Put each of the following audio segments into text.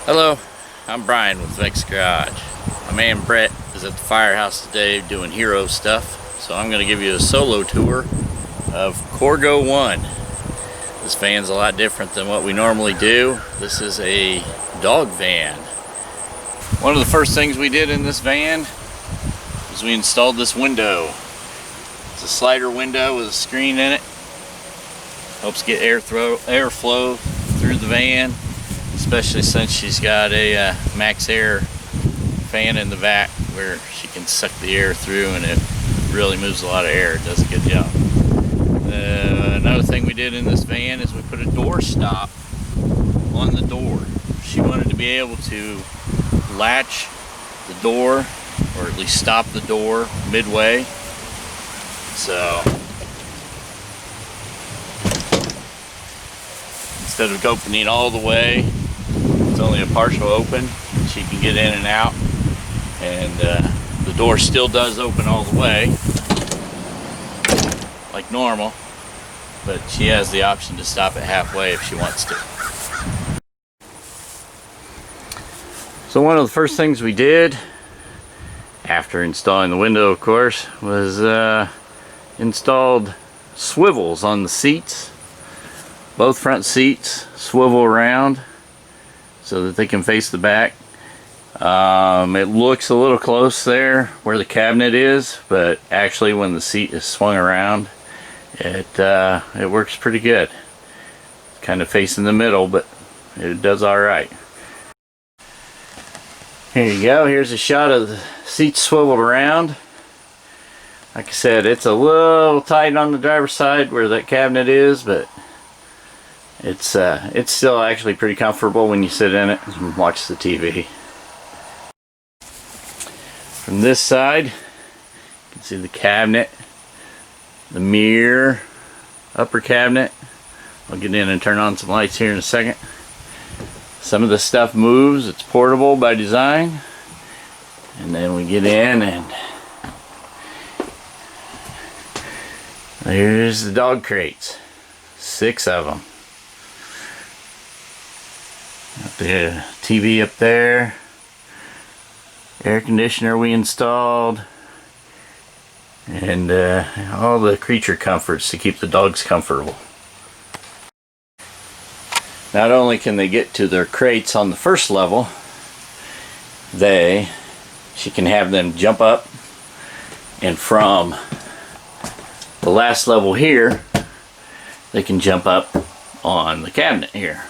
Hello, I'm Brian with Vex Garage. My man Brett is at the firehouse today doing hero stuff, so I'm going to give you a solo tour of Corgo1. This van's a lot different than what we normally do. This is a dog van. One of the first things we did in this van was we installed this window. It's a slider window with a screen in it. Helps get airflow through the van, especially since she's got a max air fan in the back where she can suck the air through, and it really moves a lot of air. It does a good job. Another thing we did in this van is we put a door stop on the door. She wanted to be able to latch the door, or at least stop the door midway. So instead of opening all the way, it's only a partial open. She can get in and out, and the door still does open all the way like normal, but she has the option to stop it halfway if she wants to. So one of the first things we did after installing the window, of course, was installed swivels on the seats. Both front seats swivel around so that they can face the back. It looks a little close there where the cabinet is, but actually when the seat is swung around, it works pretty good. It's kind of facing the middle, but it does alright. Here you go. Here's a shot of the seats swiveled around. Like I said, it's a little tight on the driver's side where that cabinet is, but it's still actually pretty comfortable when you sit in it and watch the TV. From this side, you can see the cabinet, the mirror, upper cabinet. I'll get in and turn on some lights here in a second. Some of the stuff moves. It's portable by design. And then we get in, and there's the dog crates. 6 of them. Got the TV up there. Air conditioner we installed. And all the creature comforts to keep the dogs comfortable. Not only can they get to their crates on the first level, she can have them jump up, and from the last level here, they can jump up on the cabinet here.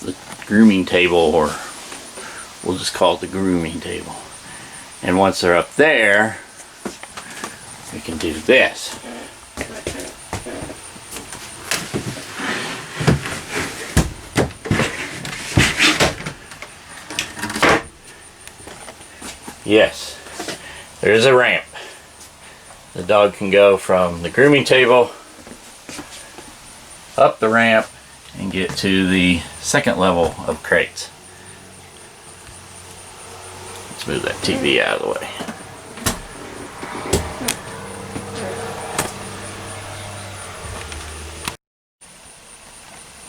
The grooming table, or we'll just call it the grooming table. And once they're up there, we can do this. Yes, there is a ramp. The dog can go from the grooming table up the ramp and get to the second level of crates. Let's move that TV out of the way.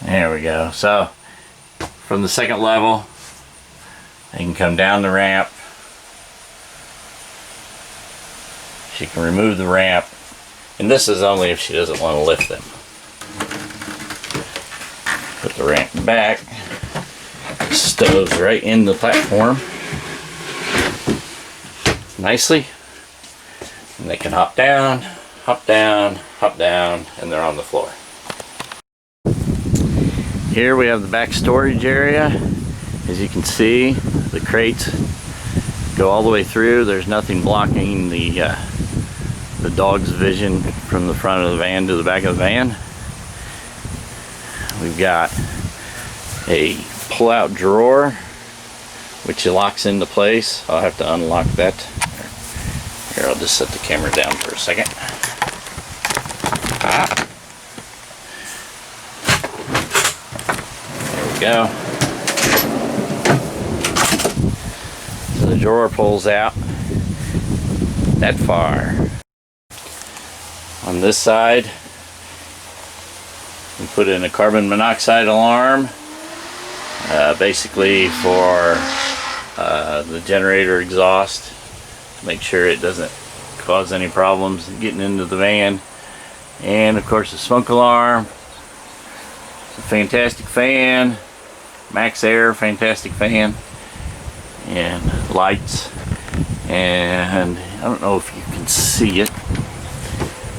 There we go. So from the second level, they can come down the ramp. She can remove the ramp, and this is only if she doesn't want to lift them. Put the ramp back, stows right in the platform nicely, and they can hop down, hop down, hop down, and they're on the floor. Here we have the back storage area. As you can see, the crates go all the way through. There's nothing blocking the dog's vision from the front of the van to the back of the van. We've got a pull-out drawer which locks into place. I'll have to unlock that. Here, I'll just set the camera down for a second. There we go. So the drawer pulls out that far. On this side, we put in a carbon monoxide alarm. basically for the generator exhaust, make sure it doesn't cause any problems getting into the van. And of course the smoke alarm. It's a fantastic fan, max air, fantastic fan, and lights. And I don't know if you can see it,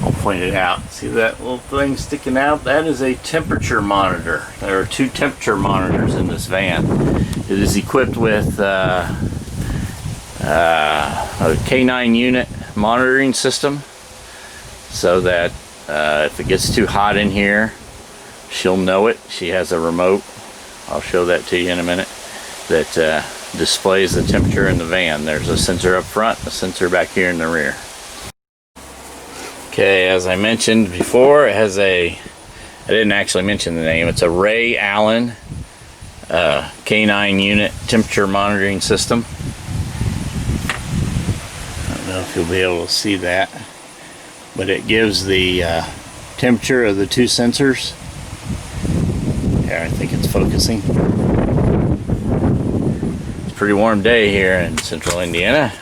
I'll point it out. See that little thing sticking out? That is a temperature monitor. There are 2 temperature monitors in this van. It is equipped with a K9 unit monitoring system, so that if it gets too hot in here, she'll know it. She has a remote, I'll show that to you in a minute, that displays the temperature in the van. There's a sensor up front, a sensor back here in the rear. Okay, as I mentioned before, it has I didn't actually mention the name, it's a Ray Allen K9 unit temperature monitoring system. I don't know if you'll be able to see that, but it gives the temperature of the 2 sensors. There, I think it's focusing. It's a pretty warm day here in central Indiana.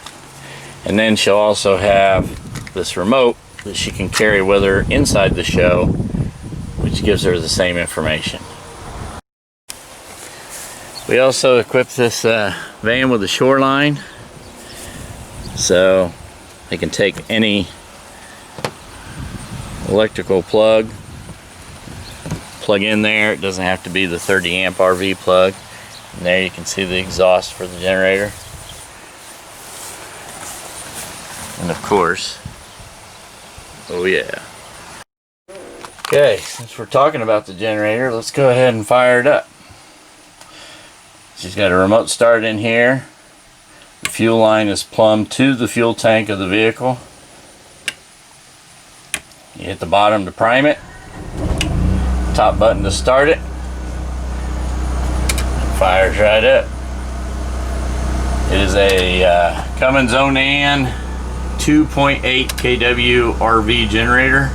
And then she'll also have this remote that she can carry with her inside the show, which gives her the same information. We also equipped this van with a shoreline, so they can take any electrical plug in there. It doesn't have to be the 30 amp RV plug. And there you can see the exhaust for the generator. And of course, oh yeah. Okay, since we're talking about the generator, let's go ahead and fire it up. She's got a remote start in here. The fuel line is plumbed to the fuel tank of the vehicle. You hit the bottom to prime it, top button to start it, and fires right up. It is a Cummins Onan 2.8 kW RV generator,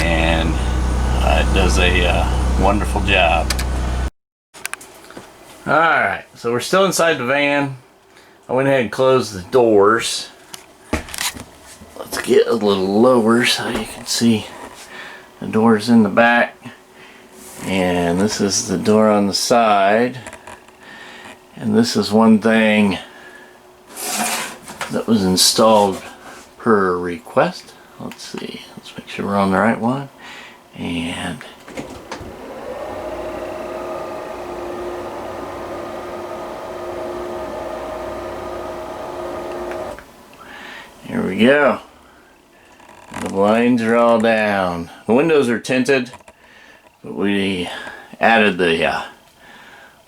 and it does a wonderful job. Alright, so we're still inside the van. I went ahead and closed the doors. Let's get a little lower so you can see the doors in the back. And this is the door on the side. And this is one thing that was installed per request. Let's see, let's make sure we're on the right one. And here we go. The blinds are all down. The windows are tinted, but we added the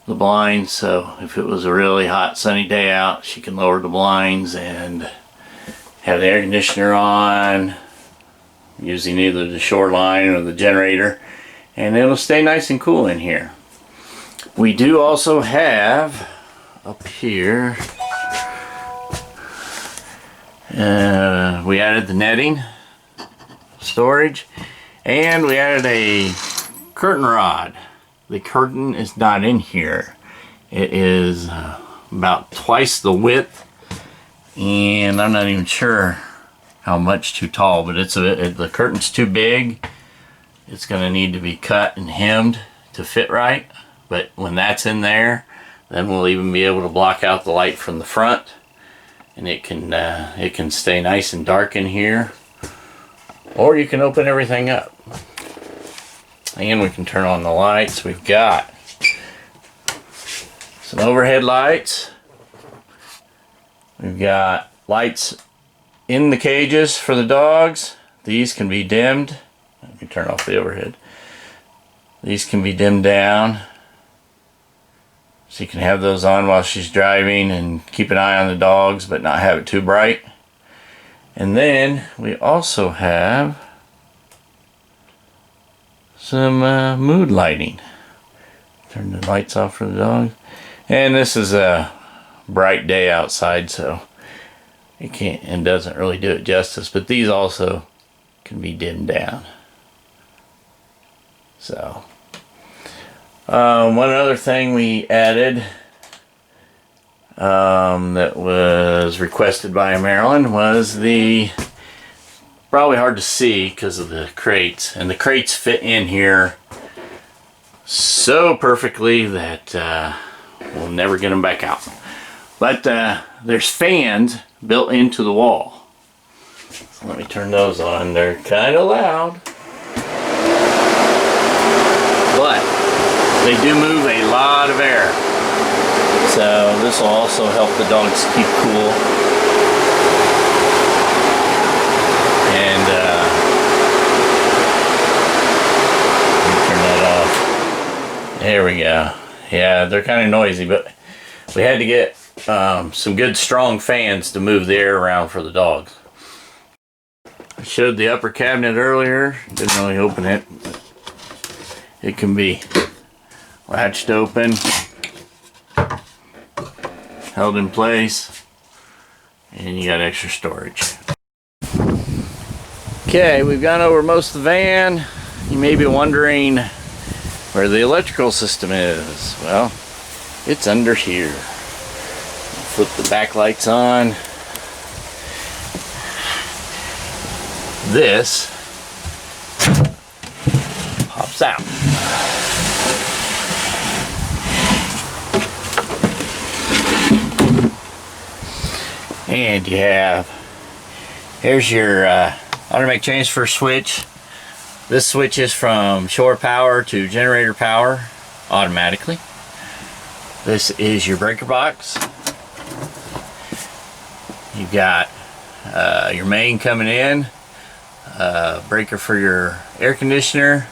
blinds, so if it was a really hot sunny day out, she can lower the blinds and have the air conditioner on using either the shoreline or the generator, and it'll stay nice and cool in here. We do also have up here, we added the netting storage, and we added a curtain rod. The curtain is not in here. It is about twice the width, and I'm not even sure how much too tall, but the curtain's too big. It's going to need to be cut and hemmed to fit right, but when that's in there, then we'll even be able to block out the light from the front, and it can stay nice and dark in here, or you can open everything up and we can turn on the lights. We've got some overhead lights. We've got lights in the cages for the dogs. These can be dimmed. Let me turn off the overhead. These can be dimmed down, so you can have those on while she's driving and keep an eye on the dogs but not have it too bright. And then we also have some mood lighting. Turn the lights off for the dogs. And this is a bright day outside, so it can't and doesn't really do it justice, but these also can be dimmed down. So One other thing we added that was requested by Marilyn was the, probably hard to see because of the crates, and the crates fit in here so perfectly that we'll never get them back out. But there's fans built into the wall. So let me turn those on. They're kind of loud, but they do move a lot of air. So this will also help the dogs keep cool. And let me turn that off. There we go. Yeah, they're kind of noisy, but we had to get some good strong fans to move the air around for the dogs. I showed the upper cabinet earlier. Didn't really open it. It can be latched open, held in place, and you got extra storage. Okay, we've gone over most of the van. You may be wondering where the electrical system is. Well, it's under here. Flip the backlights on. This pops out. And you have, here's your automatic transfer switch. This switches from shore power to generator power automatically. This is your breaker box. You've got your main coming in, breaker for your air conditioner,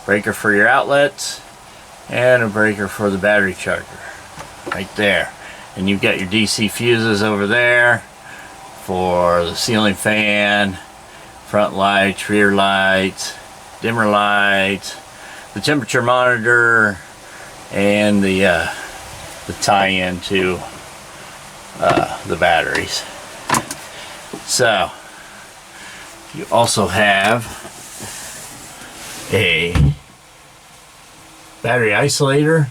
breaker for your outlets, and a breaker for the battery charger right there. And you've got your DC fuses over there for the ceiling fan, front lights, rear lights, dimmer lights, the temperature monitor, and the tie-in to the batteries. So you also have a battery isolator.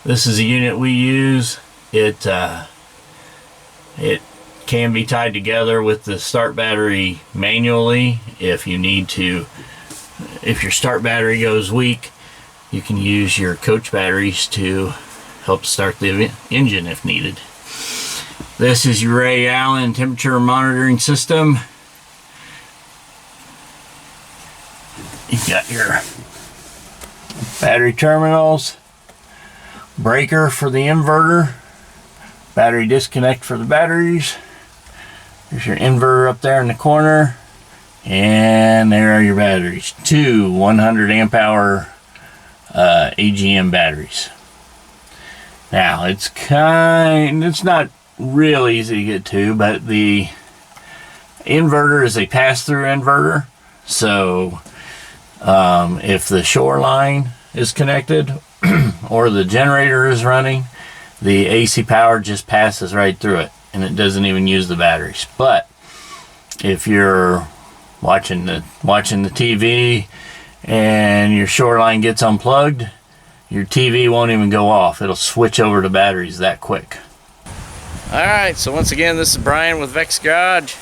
This is a unit we use. It can be tied together with the start battery manually if you need to. If your start battery goes weak, you can use your coach batteries to help start the engine if needed. This is your Ray Allen temperature monitoring system. You've got your battery terminals, breaker for the inverter, battery disconnect for the batteries. There's your inverter up there in the corner, and there are your batteries. Two 100 amp hour AGM batteries. Now it's not real easy to get to, but the inverter is a pass-through inverter. So if the shore line is connected or the generator is running, the AC power just passes right through it, and it doesn't even use the batteries. But if you're watching the TV and your shore line gets unplugged, your TV won't even go off. It'll switch over to batteries that quick. Alright, so once again, this is Brian with Vex Garage,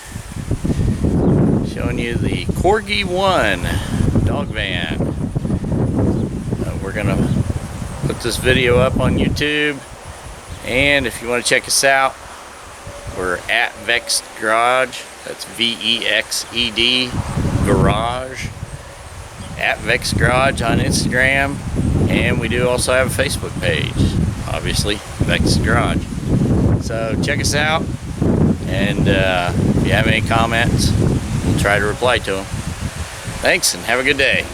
showing you the Corgi1 dog van. We're going to put this video up on YouTube, and if you want to check us out, we're at Vex Garage. That's VEXED Garage. At Vex Garage on Instagram, and we do also have a Facebook page, obviously, Vex Garage. So check us out, and if you have any comments, we'll try to reply to them. Thanks, and have a good day.